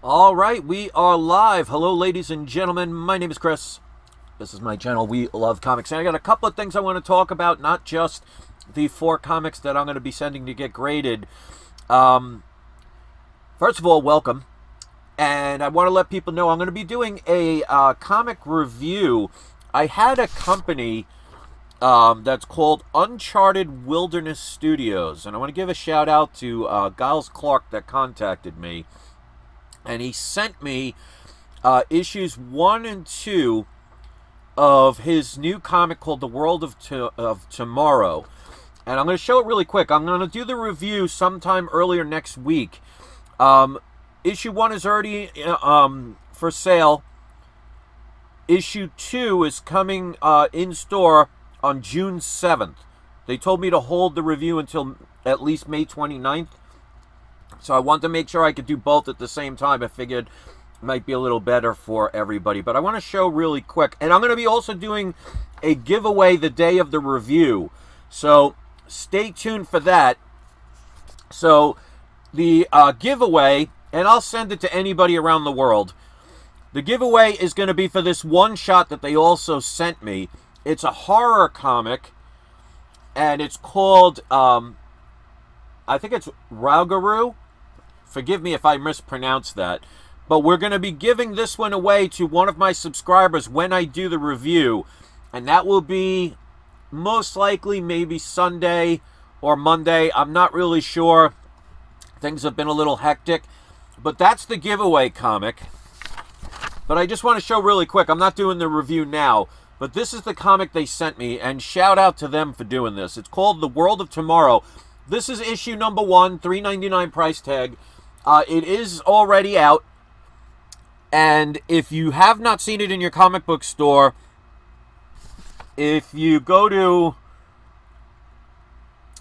All right, we are live. Hello, ladies and gentlemen. My name is Chris. This is my channel, We Love Comics. And I got a couple of things I want to talk about, not just the 4 comics that I'm going to be sending to get graded. First of all, welcome. And I want to let people know I'm going to be doing a comic review. I had a company that's called Uncharted Wilderness Studios. And I want to give a shout out to Giles Clark that contacted me. And he sent me issues 1 and 2 of his new comic called The World of Tomorrow. And I'm going to show it really quick. I'm going to do the review sometime earlier next week. Issue 1 is already for sale. Issue 2 is coming in store on June 7th. They told me to hold the review until at least May 29th. So I wanted to make sure I could do both at the same time. I figured it might be a little better for everybody. But I want to show really quick. And I'm going to be also doing a giveaway the day of the review. So stay tuned for that. So the giveaway, and I'll send it to anybody around the world. The giveaway is going to be for this one shot that they also sent me. It's a horror comic. And it's called, I think it's Raugaru. Forgive me if I mispronounce that. But we're going to be giving this one away to one of my subscribers when I do the review. And that will be most likely maybe Sunday or Monday. I'm not really sure. Things have been a little hectic. But that's the giveaway comic. But I just want to show really quick. I'm not doing the review now. But this is the comic they sent me. And shout out to them for doing this. It's called The World of Tomorrow. This is issue number 1, $3.99 price tag. It is already out. And if you have not seen it in your comic book store, if you go to,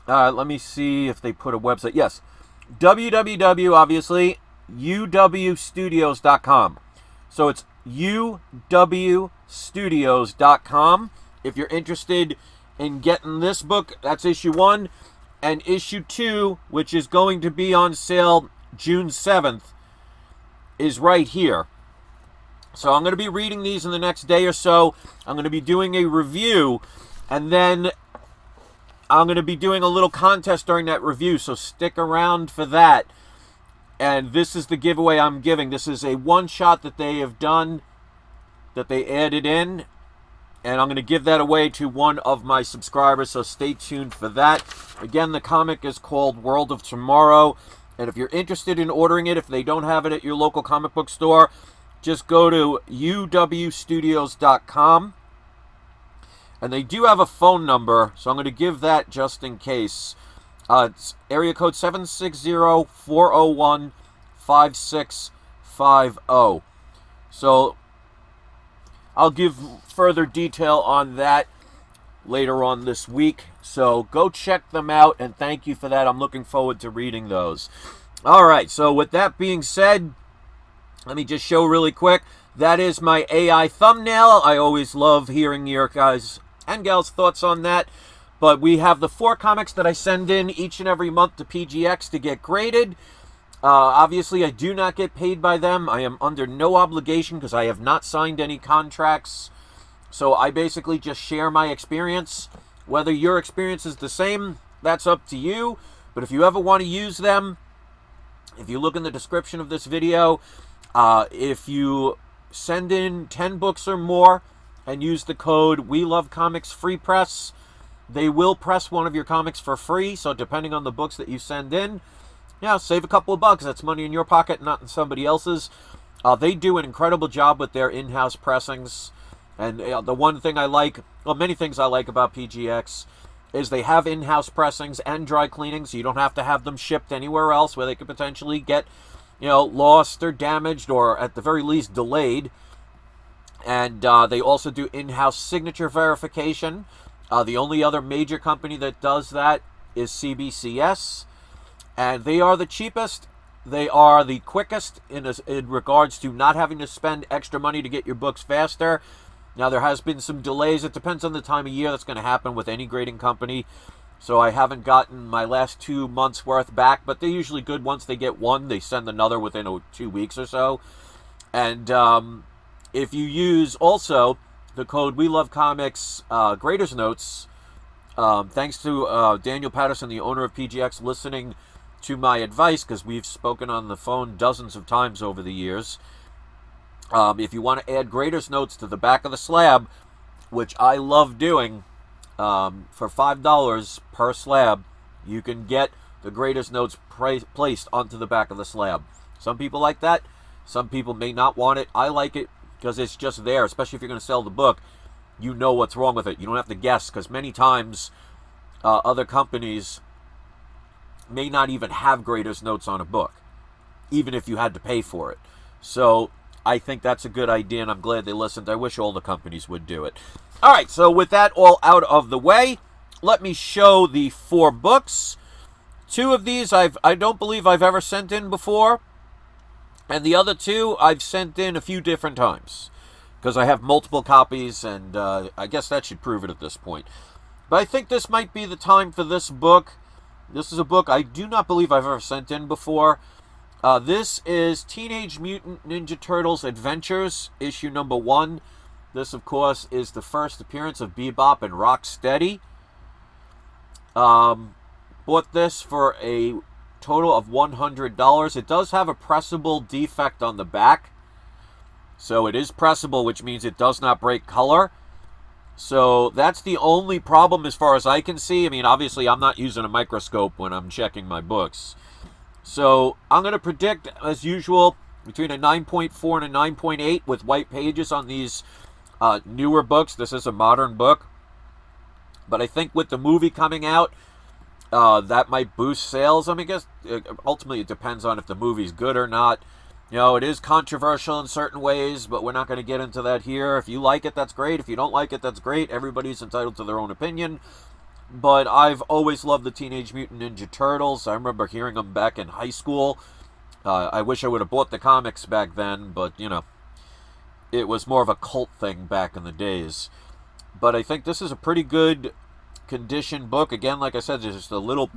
let me see if they put a website. Yes, www, obviously, uwstudios.com. So it's uwstudios.com. If you're interested in getting this book, that's issue 1. And issue 2, which is going to be on sale June 7th, is right here. So I'm going to be reading these in the next day or so. I'm going to be doing a review, and then I'm going to be doing a little contest during that review, so stick around for that. And this is the giveaway I'm giving. This is a one-shot that they have done, that they added in, and I'm going to give that away to one of my subscribers, so stay tuned for that. Again, the comic is called World of Tomorrow, and if you're interested in ordering it, if they don't have it at your local comic book store, just go to uwstudios.com. And they do have a phone number, so I'm going to give that just in case. It's area code 760-401-5650. So I'll give further detail on that later on this week. So go check them out, and thank you for that. I'm looking forward to reading those. All right, so with that being said, let me just show really quick. That is my AI thumbnail. I always love hearing your guys' and gals' thoughts on that. But we have the 4 comics that I send in each and every month to PGX to get graded. Obviously, I do not get paid by them. I am under no obligation because I have not signed any contracts. So I basically just share my experience. Whether your experience is the same, that's up to you. But if you ever want to use them, if you look in the description of this video, if you send in 10 books or more and use the code We Love Comics Free Press, they will press one of your comics for free. So depending on the books that you send in, yeah, save a couple of bucks. That's money in your pocket, not in somebody else's. They do an incredible job with their in-house pressings. And the one thing I like, well, many things I like about PGX is they have in-house pressings and dry cleaning, so you don't have to have them shipped anywhere else where they could potentially get, lost or damaged or at the very least delayed. And they also do in-house signature verification. The only other major company that does that is CBCS. And they are the cheapest. They are the quickest in regards to not having to spend extra money to get your books faster. Now, there has been some delays. It depends on the time of year that's going to happen with any grading company. So I haven't gotten my last 2 months worth back, but they're usually good. Once they get one, they send another within 2 weeks or so. And if you use also the code We Love Comics Graders Notes, thanks to Daniel Patterson, the owner of PGX, listening to my advice, because we've spoken on the phone dozens of times over the years. If you want to add Graders Notes to the back of the slab, which I love doing, for $5 per slab, you can get the Graders Notes placed onto the back of the slab. Some people like that. Some people may not want it. I like it because it's just there, especially if you're going to sell the book. You know what's wrong with it. You don't have to guess, because many times other companies may not even have Graders Notes on a book, even if you had to pay for it. So I think that's a good idea, and I'm glad they listened. I wish all the companies would do it. All right, so with that all out of the way, let me show the 4 books. 2 of these I don't believe I've ever sent in before. And the other 2 I've sent in a few different times, because I have multiple copies, and I guess that should prove it at this point. But I think this might be the time for this book. This is a book I do not believe I've ever sent in before. This is Teenage Mutant Ninja Turtles Adventures, issue number 1. This, of course, is the first appearance of Bebop and Rocksteady. Bought this for a total of $100. It does have a pressable defect on the back. So it is pressable, which means it does not break color. So that's the only problem as far as I can see. I mean, obviously, I'm not using a microscope when I'm checking my books. So I'm going to predict, as usual, between a 9.4 and a 9.8 with white pages on these newer books. This is a modern book. But I think with the movie coming out, that might boost sales. I mean, I guess ultimately it depends on if the movie's good or not. You know, it is controversial in certain ways, but we're not going to get into that here. If you like it, that's great. If you don't like it, that's great. Everybody's entitled to their own opinion. But I've always loved the Teenage Mutant Ninja Turtles. I remember hearing them back in high school. I wish I would have bought the comics back then, but, you know, it was more of a cult thing back in the days. But I think this is a pretty good condition book. Again, like I said, there's just a little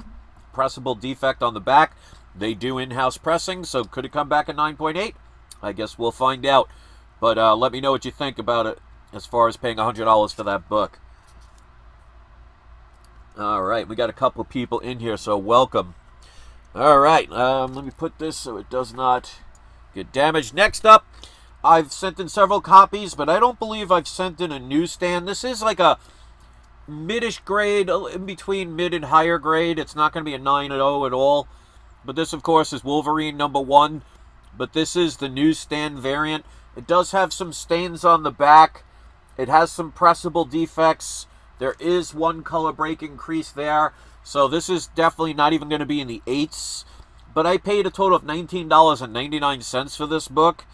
pressable defect on the back. They do in-house pressing, so could it come back at 9.8? I guess we'll find out. But let me know what you think about it as far as paying $100 for that book. All right, we got a couple of people in here, so welcome. All right, let me put this so it does not get damaged. Next up, I've sent in several copies, but I don't believe I've sent in a newsstand. This is like a mid-ish grade, in between mid and higher grade. It's not going to be a 9.0 at all. But this, of course, is Wolverine number 1. But this is the newsstand variant. It does have some stains on the back. It has some pressable defects. There is one color breaking crease there. So this is definitely not even going to be in the 8s. But I paid a total of $19.99 for this book.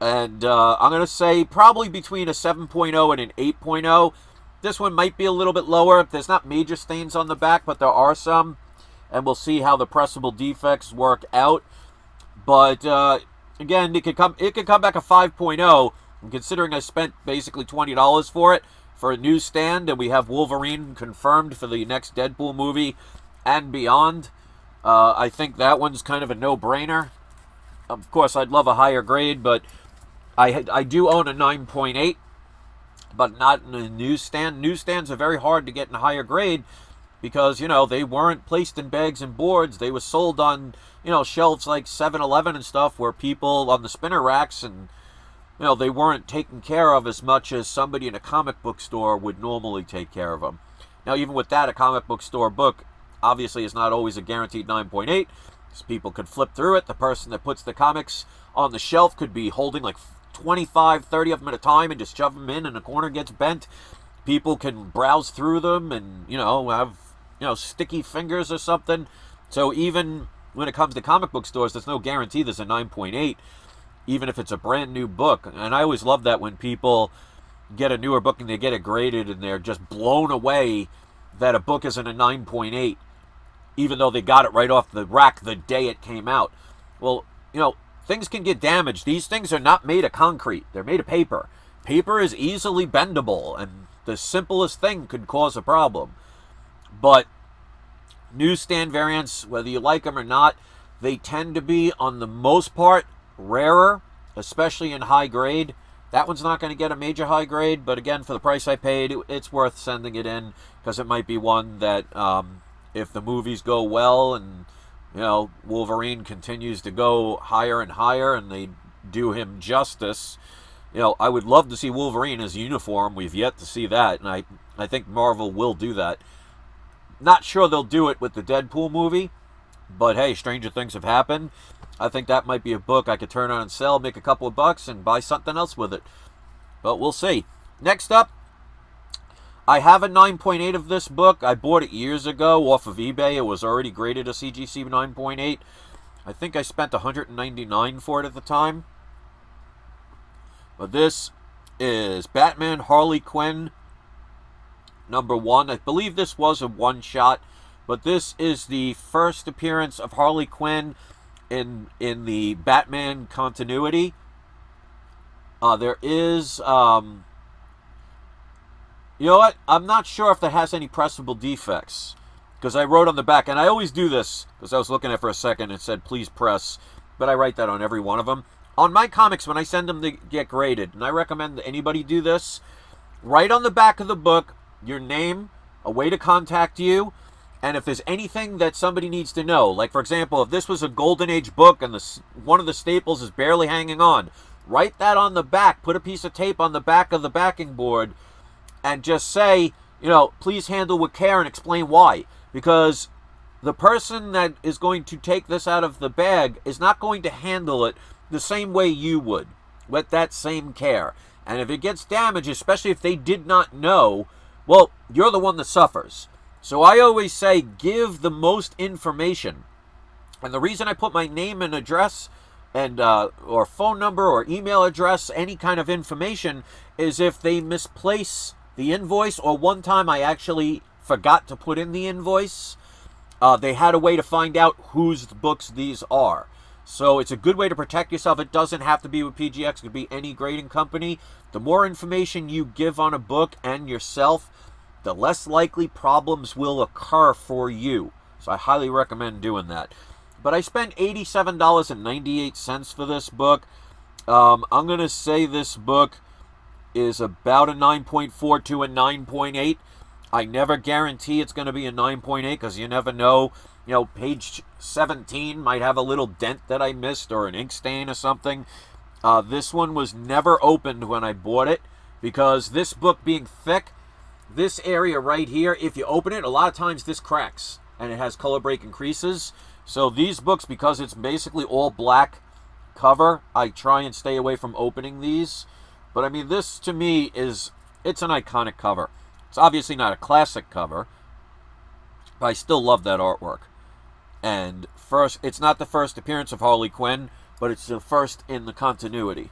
And I'm going to say probably between a 7.0 and an 8.0. This one might be a little bit lower. There's not major stains on the back, but there are some. And we'll see how the pressable defects work out. But again, it could come back a 5.0. And considering I spent basically $20 for it for a newsstand, and we have Wolverine confirmed for the next Deadpool movie and beyond, I think that one's kind of a no-brainer. Of course, I'd love a higher grade, but I do own a 9.8, but not in a newsstand. Newsstands are very hard to get in a higher grade, because, you know, they weren't placed in bags and boards. They were sold on, you know, shelves like 7-Eleven and stuff, where people on the spinner racks, and, you know, they weren't taken care of as much as somebody in a comic book store would normally take care of them. Now, even with that, a comic book store book obviously is not always a guaranteed 9.8. So people could flip through it. The person that puts the comics on the shelf could be holding like 25, 30 of them at a time and just shove them in, and a corner gets bent. People can browse through them and, you know, have, you know, sticky fingers or something. So even when it comes to comic book stores, there's no guarantee there's a 9.8, even if it's a brand new book. And I always love that when people get a newer book and they get it graded and they're just blown away that a book isn't a 9.8, even though they got it right off the rack the day it came out. Well, you know, things can get damaged. These things are not made of concrete. They're made of paper. Paper is easily bendable, and the simplest thing could cause a problem. But Newsstand variants, whether you like them or not, they tend to be, on the most part, rarer, especially in high grade. That one's not going to get a major high grade, but again, for the price I paid, it's worth sending it in, because it might be one that, if the movies go well and, Wolverine continues to go higher and higher and they do him justice, I would love to see Wolverine as a uniform. We've yet to see that, and I think Marvel will do that. Not sure they'll do it with the Deadpool movie, but hey, stranger things have happened. I think that might be a book I could turn on and sell, make a couple of bucks, and buy something else with it. But we'll see. Next up, I have a 9.8 of this book. I bought it years ago off of eBay. It was already graded a CGC 9.8. I think I spent $199 for it at the time. But this is Batman Harley Quinn #1. I believe this was a one-shot, but this is the first appearance of Harley Quinn in the Batman continuity. There is, you know what? I'm not sure if that has any pressable defects, because I wrote on the back, and I always do this, because I was looking at it for a second and it said, please press, but I write that on every one of them. On my comics, when I send them to get graded, and I recommend that anybody do this, write on the back of the book your name, a way to contact you, and if there's anything that somebody needs to know, like for example, if this was a Golden Age book and one of the staples is barely hanging on, write that on the back, put a piece of tape on the back of the backing board, and just say, please handle with care and explain why. Because the person that is going to take this out of the bag is not going to handle it the same way you would, with that same care. And if it gets damaged, especially if they did not know, well, you're the one that suffers. So I always say, give the most information. And the reason I put my name and address and or phone number or email address, any kind of information, is if they misplace the invoice, or one time I actually forgot to put in the invoice, they had a way to find out whose books these are. So it's a good way to protect yourself. It doesn't have to be with PGX. It could be any grading company. The more information you give on a book and yourself, the less likely problems will occur for you. So I highly recommend doing that. But I spent $87.98 for this book. I'm going to say this book is about a 9.4 to a 9.8. I never guarantee it's going to be a 9.8, because you never know. Page 17 might have a little dent that I missed, or an ink stain or something. This one was never opened when I bought it, because this book being thick, this area right here, if you open it, a lot of times this cracks, and it has color break and creases. So these books, because it's basically all black cover, I try and stay away from opening these. But I mean, this to me it's an iconic cover. It's obviously not a classic cover, but I still love that artwork. And it's not the first appearance of Harley Quinn, but it's the first in the continuity.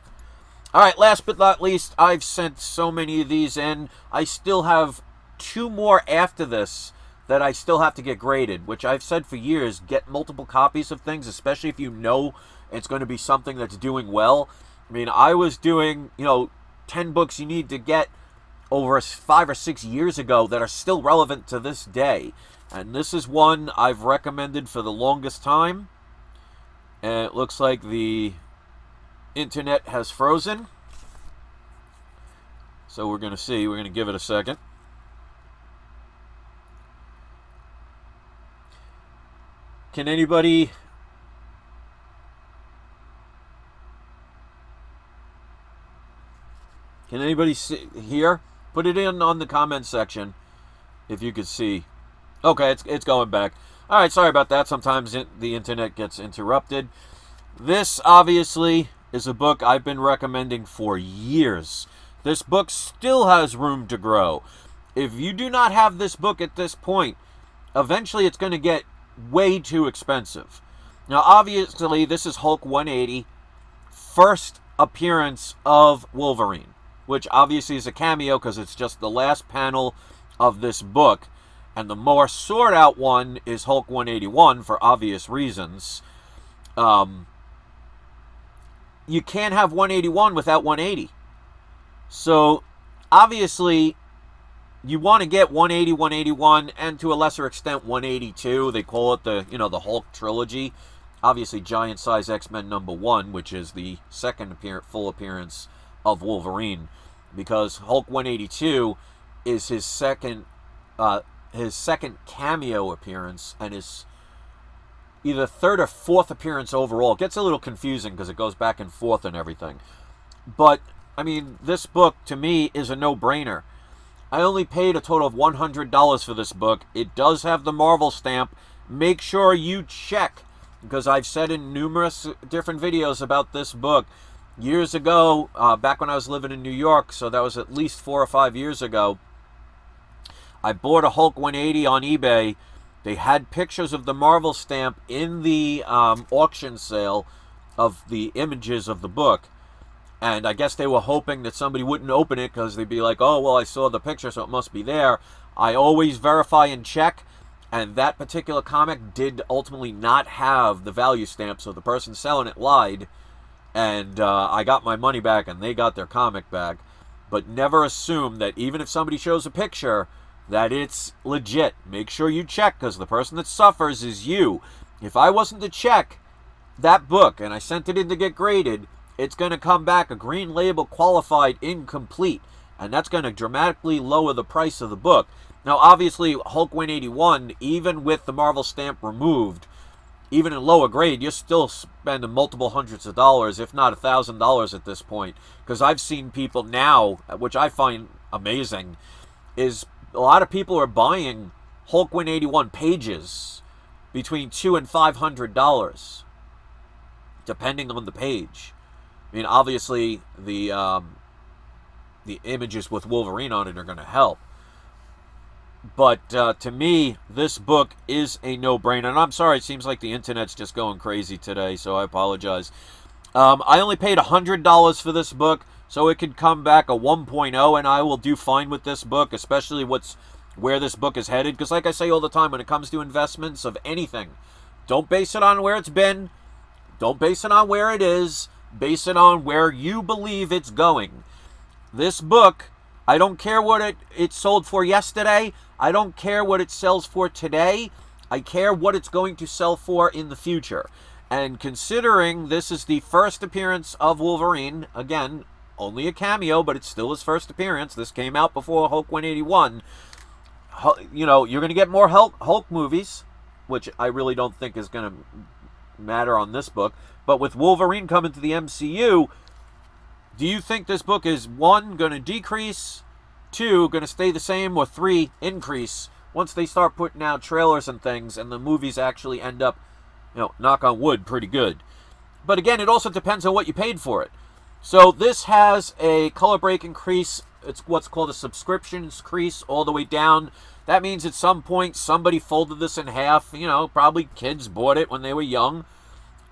All right, last but not least, I've sent so many of these in. I still have 2 more after this that I still have to get graded, which I've said for years, get multiple copies of things, especially if you know it's going to be something that's doing well. I mean, I was doing, 10 books you need to get over 5 or 6 years ago that are still relevant to this day. And this is one I've recommended for the longest time. And it looks like the internet has frozen. So we're going to see. We're going to give it a second. Can anybody see, hear? Put it in on the comment section if you could see. Okay, it's going back. All right, sorry about that. Sometimes the internet gets interrupted. This obviously is a book I've been recommending for years. This book still has room to grow. If you do not have this book at this point, eventually it's going to get way too expensive. Now, obviously, this is Hulk 180, first appearance of Wolverine, which obviously is a cameo because it's just the last panel of this book. And the more sought out one is Hulk 181 for obvious reasons. You can't have 181 without 180. So, obviously, you want to get 180, 181, and to a lesser extent 182. They call it the the Hulk trilogy. Obviously, Giant Size X-Men #1, which is the second full appearance of Wolverine, because Hulk 182 is his second cameo appearance and his either third or fourth appearance overall. It gets a little confusing because it goes back and forth and everything. But I mean, this book to me is a no-brainer. I only paid a total of $100 for this book. It does have the Marvel stamp. Make sure you check, because I've said in numerous different videos about this book years ago, back when I was living in New York, so that was at least 4 or 5 years ago. I bought a Hulk 180 on eBay. They had pictures of the Marvel stamp in the auction sale of the images of the book. And I guess they were hoping that somebody wouldn't open it because they'd be like, oh, well, I saw the picture, so it must be there. I always verify and check. And that particular comic did ultimately not have the value stamp, so the person selling it lied. And I got my money back and they got their comic back. But never assume that even if somebody shows a picture, that it's legit. Make sure you check, because the person that suffers is you. If I wasn't to check that book and I sent it in to get graded, it's going to come back a green label qualified incomplete, and that's going to dramatically lower the price of the book. Now, obviously, Hulk 181, even with the Marvel stamp removed, even in lower grade, you're still spending multiple hundreds of dollars, if not $1,000 at this point. Because I've seen people now, which I find amazing, is a lot of people are buying Hulk 181 pages between $200 and $500, depending on the page. I mean, obviously, the images with Wolverine on it are going to help. But to me, this book is a no-brainer. And I'm sorry, it seems like the internet's just going crazy today, so I apologize. I only paid $100 for this book, so it could come back a 1.0, and I will do fine with this book, especially where this book is headed. Because like I say all the time, when it comes to investments of anything, don't base it on where it's been. Don't base it on where it is. Base it on where you believe it's going. This book, I don't care what it sold for yesterday. I don't care what it sells for today. I care what it's going to sell for in the future. And considering this is the first appearance of Wolverine, again, only a cameo, but it's still his first appearance. This came out before Hulk 181. You're going to get more Hulk movies, which I really don't think is going to matter on this book. But with Wolverine coming to the MCU, do you think this book is 1, going to decrease, 2, going to stay the same, or 3, increase once they start putting out trailers and things and the movies actually end up, knock on wood, pretty good? But again, it also depends on what you paid for it. So this has a color break increase. It's what's called a subscriptions crease all the way down. That means at some point somebody folded this in half. Probably kids bought it when they were young,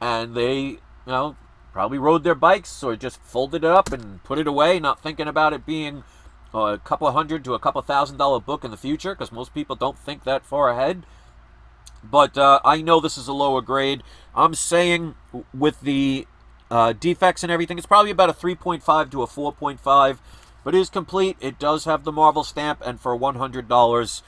and they, probably rode their bikes or just folded it up and put it away, not thinking about it being a couple of $100 to a couple $1,000 book in the future, because most people don't think that far ahead. But I know this is a lower grade. I'm saying with the defects and everything, it's probably about a 3.5 to a 4.5, but it is complete. It does have the Marvel stamp, and for $100,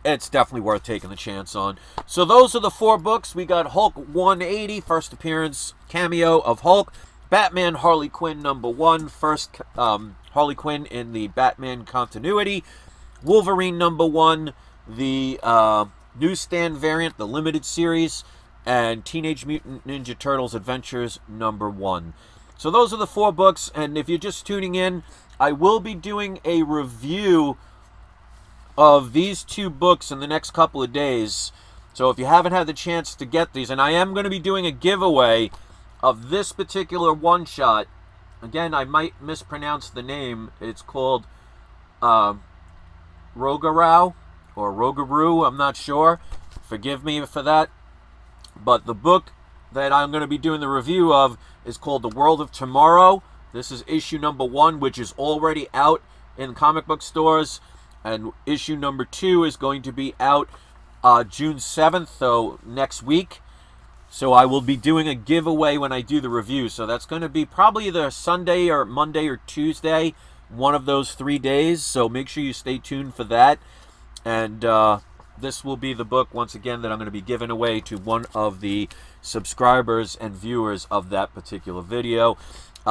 it's definitely worth taking the chance on. So those are the 4 books. We got Hulk 180, first appearance cameo of Hulk. Batman Harley Quinn #1, first Harley Quinn in the Batman continuity. Wolverine #1, the newsstand variant, the limited series. And Teenage Mutant Ninja Turtles Adventures #1. So those are the 4 books, and if you're just tuning in, I will be doing a review of these 2 books in the next couple of days. So if you haven't had the chance to get these, and I am going to be doing a giveaway of this particular one-shot. Again, I might mispronounce the name. It's called Rogarau or Rogaroo, I'm not sure. Forgive me for that. But the book that I'm going to be doing the review of is called The World of Tomorrow. This is issue #1, which is already out in comic book stores. And issue #2 is going to be out June 7th, so next week. So I will be doing a giveaway when I do the review. So that's going to be probably either Sunday or Monday or Tuesday one of those 3 days, so make sure you stay tuned for that. And this will be the book, once again, that I'm going to be giving away to one of the subscribers and viewers of that particular video.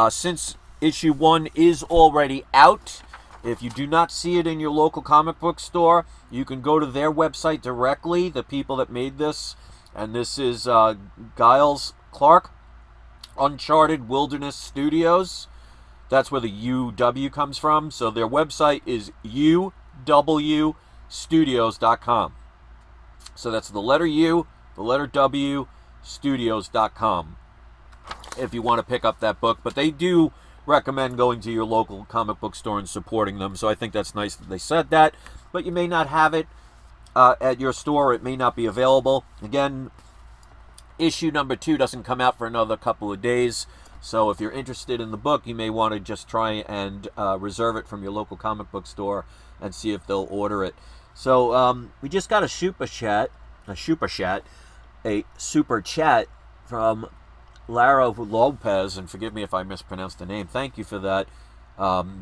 Since issue 1 is already out, if you do not see it in your local comic book store, you can go to their website directly, the people that made this. And this is Giles Clark, Uncharted Wilderness Studios. That's where the UW comes from. So their website is uwstudios.com. So that's the letter U, the letter W, studios.com. If you want to pick up that book. But they do recommend going to your local comic book store and supporting them. So I think that's nice that they said that. But you may not have it at your store. It may not be available. Again, issue number 2 doesn't come out for another couple of days. So if you're interested in the book, you may want to just try and reserve it from your local comic book store and see if they'll order it. So we just got a super chat from Lara Lopez, and forgive me if I mispronounced the name. Thank you for that.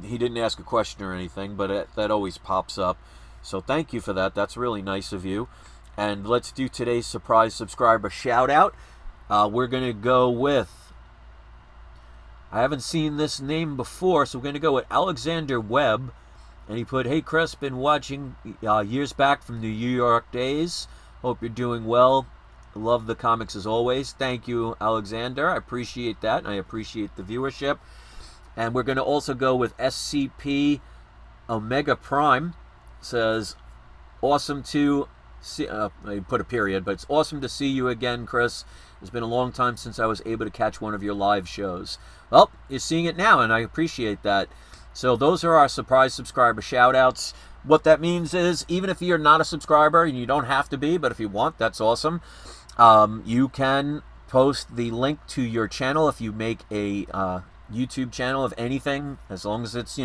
He didn't ask a question or anything, but that always pops up. So thank you for that. That's really nice of you. And let's do today's surprise subscriber shout out. We're going to go with, I haven't seen this name before, so we're going to go with Alexander Webb. And he put, "Hey Chris, been watching years back from the New York days. Hope you're doing well. Love the comics as always." Thank you, Alexander. I appreciate that. And I appreciate the viewership. And we're going to also go with SCP Omega Prime. Says, "Awesome to see," I put a period, but it's awesome to see you again, Chris. It's been a long time since I was able to catch one of your live shows. Well, you're seeing it now, and I appreciate that. So those are our surprise subscriber shout-outs. What that means is, even if you're not a subscriber, and you don't have to be, but if you want, that's awesome. You can post the link to your channel if you make a YouTube channel of anything, as long as it's,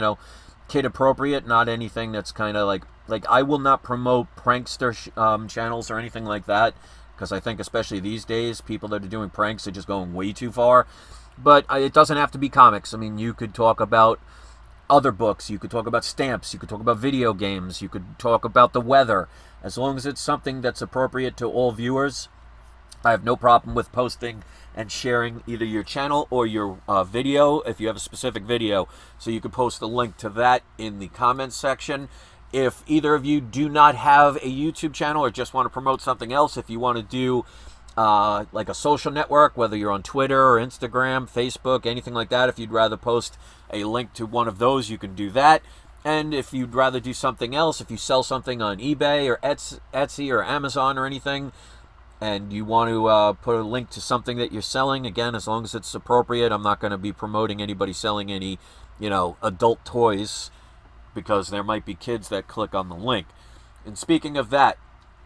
kid appropriate, not anything that's kind of like I will not promote prankster channels or anything like that, because I think especially these days, people that are doing pranks are just going way too far. But it doesn't have to be comics. I mean, you could talk about other books, you could talk about stamps, you could talk about video games, you could talk about the weather. As long as it's something that's appropriate to all viewers, I have no problem with posting and sharing either your channel or your video, if you have a specific video. So you can post a link to that in the comments section. If either of you do not have a YouTube channel or just want to promote something else, if you want to do like a social network, whether you're on Twitter or Instagram, Facebook, anything like that, if you'd rather post a link to one of those, you can do that. And if you'd rather do something else, if you sell something on eBay or Etsy or Amazon or anything, and you want to put a link to something that you're selling, again, as long as it's appropriate, I'm not going to be promoting anybody selling any, adult toys, because there might be kids that click on the link. And speaking of that,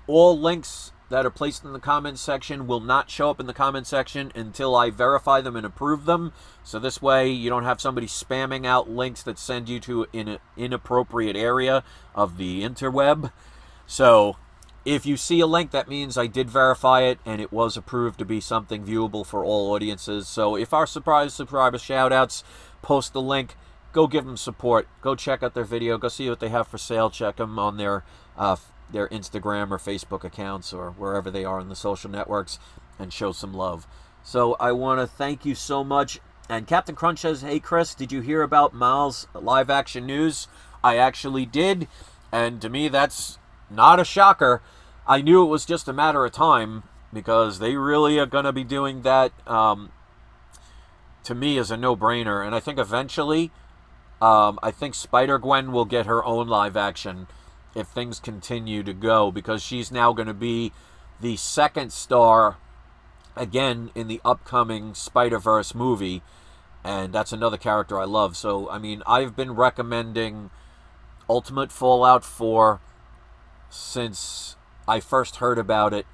all links that are placed in the comments section will not show up in the comment section until I verify them and approve them. So this way you don't have somebody spamming out links that send you to an inappropriate area of the interweb. So if you see a link, that means I did verify it and it was approved to be something viewable for all audiences. So if our surprise subscriber shoutouts post the link, go give them support. Go check out their video. Go see what they have for sale. Check them on their Instagram or Facebook accounts or wherever they are in the social networks, and show some love. So I want to thank you so much. And Captain Crunch says, "Hey Chris, did you hear about Miles' live action news?" I actually did, and to me that's not a shocker. I knew it was just a matter of time, because they really are going to be doing that. To me, is a no-brainer, and I think eventually I think Spider-Gwen will get her own live action if things continue to go, because she's now going to be the second star again in the upcoming Spider-Verse movie, and that's another character I love. So, I mean, I've been recommending Ultimate Fallout 4 since I first heard about it,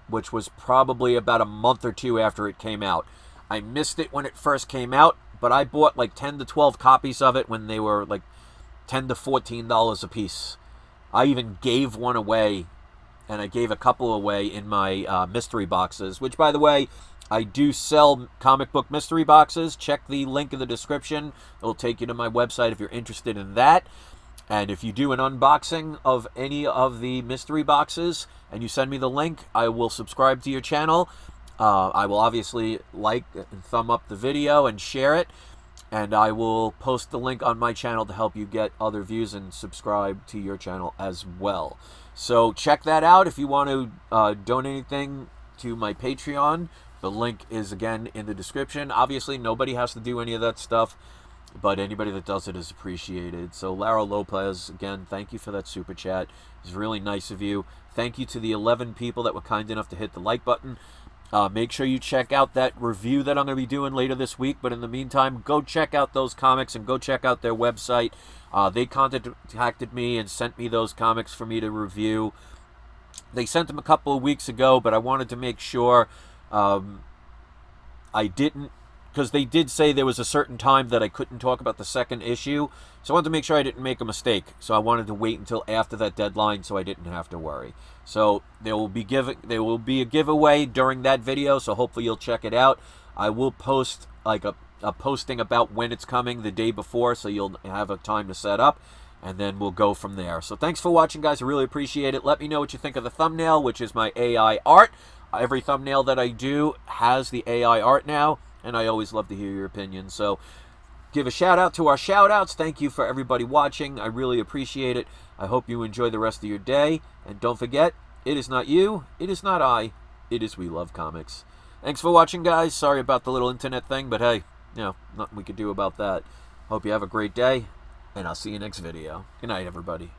which was probably about a month or two after it came out. I missed it when it first came out, but I bought like 10 to 12 copies of it when they were like $10 to $14 a piece. I even gave one away, and I gave a couple away in my mystery boxes, which, by the way, I do sell comic book mystery boxes. Check the link in the description. It'll take you to my website if you're interested in that. And if you do an unboxing of any of the mystery boxes and you send me the link, I will subscribe to your channel. I will obviously like and thumb up the video and share it. And I will post the link on my channel to help you get other views and subscribe to your channel as well. So check that out. If you want to donate anything to my Patreon, the link is again in the description. Obviously, nobody has to do any of that stuff, but anybody that does it is appreciated. So Lara Lopez, again, thank you for that super chat. It's really nice of you. Thank you to the 11 people that were kind enough to hit the like button. Make sure you check out that review that I'm going to be doing later this week. But in the meantime, go check out those comics and go check out their website. They contacted me and sent me those comics for me to review. They sent them a couple of weeks ago, but I wanted to make sure I didn't, because they did say there was a certain time that I couldn't talk about the second issue. So I wanted to make sure I didn't make a mistake. So I wanted to wait until after that deadline so I didn't have to worry. So there will be a giveaway during that video, so hopefully you'll check it out. I will post like a posting about when it's coming the day before, so you'll have a time to set up, and then we'll go from there. So thanks for watching, guys. I really appreciate it. Let me know what you think of the thumbnail, which is my AI art. Every thumbnail that I do has the AI art now, and I always love to hear your opinions. So give a shout out to our shout outs. Thank you for everybody watching. I really appreciate it. I hope you enjoy the rest of your day. And don't forget, it is not you, it is not I, it is We Love Comics. Thanks for watching, guys. Sorry about the little internet thing, but hey, you know, nothing we could do about that. Hope you have a great day, and I'll see you next video. Good night, everybody.